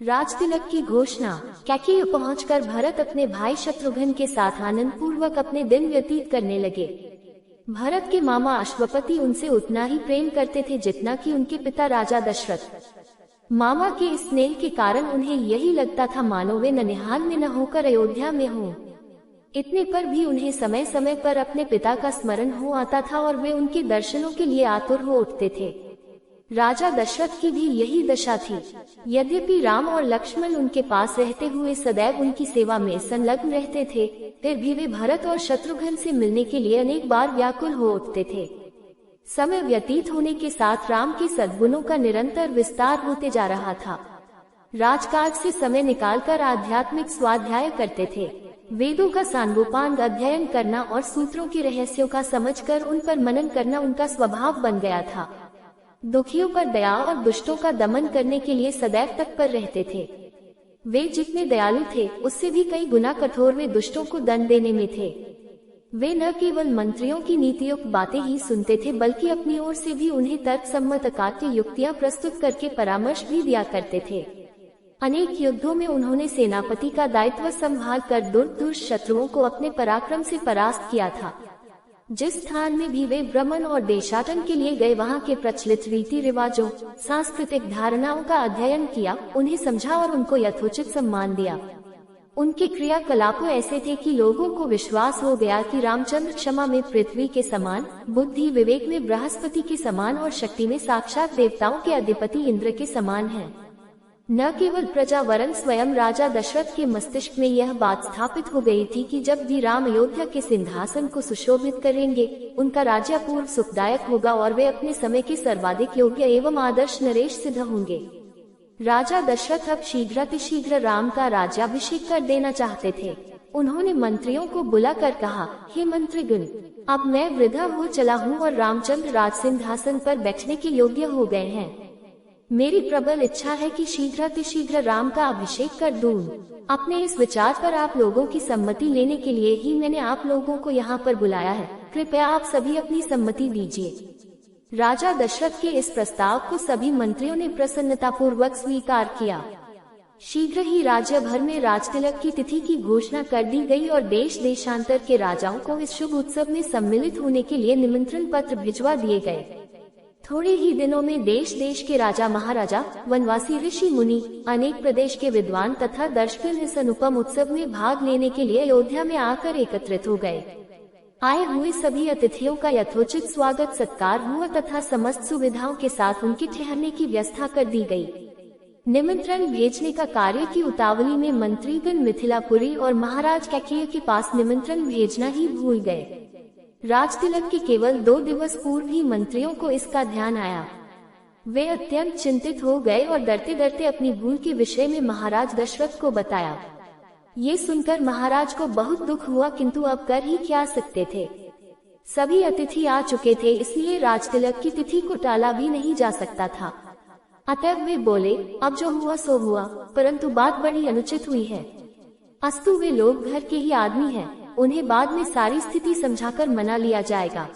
राजतिलक की घोषणा। कैकेय पहुंचकर भरत अपने भाई शत्रुघ्न के साथ आनंद पूर्वक अपने दिन व्यतीत करने लगे। भरत के मामा अश्वपति उनसे उतना ही प्रेम करते थे जितना कि उनके पिता राजा दशरथ। मामा के इस स्नेह के कारण उन्हें यही लगता था मानो वे ननिहाल में न होकर अयोध्या में हों। इतने पर भी उन्हें समय समय पर अपने पिता का स्मरण हो आता था और वे उनके दर्शनों के लिए आतुर हो उठते थे। राजा दशरथ की भी यही दशा थी। यद्यपि राम और लक्ष्मण उनके पास रहते हुए सदैव उनकी सेवा में संलग्न रहते थे, फिर भी वे भरत और शत्रुघ्न से मिलने के लिए अनेक बार व्याकुल हो उठते थे। समय व्यतीत होने के साथ राम के सद्गुणों का निरंतर विस्तार होते जा रहा था। राजकाज से समय निकालकर आध्यात्मिक स्वाध्याय करते थे। वेदों का सांगोपांग अध्ययन करना और सूत्रों के रहस्यों का समझकर उन पर मनन करना उनका स्वभाव बन गया था। दुखियों पर दया और दुष्टों का दमन करने के लिए सदैव तत्पर रहते थे। वे जितने दयालु थे उससे भी कई गुना कठोर वे दुष्टों को दंड देने में थे। वे न केवल मंत्रियों की नीतियुक्त बातें ही सुनते थे बल्कि अपनी ओर से भी उन्हें तर्कसम्मत अकाट्य युक्तियां प्रस्तुत करके परामर्श भी दिया करते थे। अनेक युद्धों में उन्होंने सेनापति का दायित्व संभाल कर दूर शत्रुओं को अपने पराक्रम से परास्त किया था। जिस स्थान में भी वे भ्रमण और देशाटन के लिए गए वहां के प्रचलित रीति रिवाजों, सांस्कृतिक धारणाओं का अध्ययन किया, उन्हें समझा और उनको यथोचित सम्मान दिया। उनके क्रियाकलापों ऐसे थे कि लोगों को विश्वास हो गया कि रामचंद्र क्षमा में पृथ्वी के समान, बुद्धि विवेक में बृहस्पति के समान और शक्ति में साक्षात देवताओं के अधिपति इंद्र के समान हैं। न केवल प्रजा वरन स्वयं राजा दशरथ के मस्तिष्क में यह बात स्थापित हो गई थी कि जब भी राम अयोध्या के सिंहासन को सुशोभित करेंगे, उनका राज्य अपूर्व सुखदायक होगा और वे अपने समय के सर्वाधिक योग्य एवं आदर्श नरेश सिद्ध होंगे। राजा दशरथ अब शीघ्रातिशीघ्र राम का राज्याभिषेक कर देना चाहते थे। उन्होंने मंत्रियों को बुलाकर कहा, हे मंत्रीगण, अब मैं वृद्धा हो चला हूँ और रामचंद्र राज सिंहासन पर बैठने के योग्य हो गए हैं। मेरी प्रबल इच्छा है कि शीघ्रातिशीघ्र राम का अभिषेक कर दूं। अपने इस विचार पर आप लोगों की सम्मति लेने के लिए ही मैंने आप लोगों को यहाँ पर बुलाया है। कृपया आप सभी अपनी सम्मति दीजिए। राजा दशरथ के इस प्रस्ताव को सभी मंत्रियों ने प्रसन्नतापूर्वक स्वीकार किया। शीघ्र ही राज्य भर में राजतिलक की तिथि की घोषणा कर दी गई और देश देशांतर के राजाओं को इस शुभ उत्सव में सम्मिलित होने के लिए निमंत्रण पत्र भिजवा दिए गए। थोड़े ही दिनों में देश देश के राजा महाराजा, वनवासी ऋषि मुनि, अनेक प्रदेश के विद्वान तथा दर्शक इस अनुपम उत्सव में भाग लेने के लिए अयोध्या में आकर एकत्रित हो गए। आए हुए सभी अतिथियों का यथोचित स्वागत सत्कार हुआ तथा समस्त सुविधाओं के साथ उनके ठहरने की व्यवस्था कर दी गई। निमंत्रण भेजने का कार्य की उतावली में मंत्रीगण मिथिलापुरी और महाराज कैकेय के पास निमंत्रण भेजना ही भूल गए। राजतिलक के केवल 2 दिवस पूर्व ही मंत्रियों को इसका ध्यान आया। वे अत्यंत चिंतित हो गए और डरते डरते अपनी भूल के विषय में महाराज दशरथ को बताया। ये सुनकर महाराज को बहुत दुख हुआ, किंतु अब कर ही क्या सकते थे। सभी अतिथि आ चुके थे, इसलिए राजतिलक की तिथि को टाला भी नहीं जा सकता था। अतः वे बोले, अब जो हुआ सो हुआ, परंतु बात बड़ी अनुचित हुई है। अस्तु वे लोग घर के ही आदमी हैं, उन्हें बाद में सारी स्थिति समझाकर मना लिया जाएगा।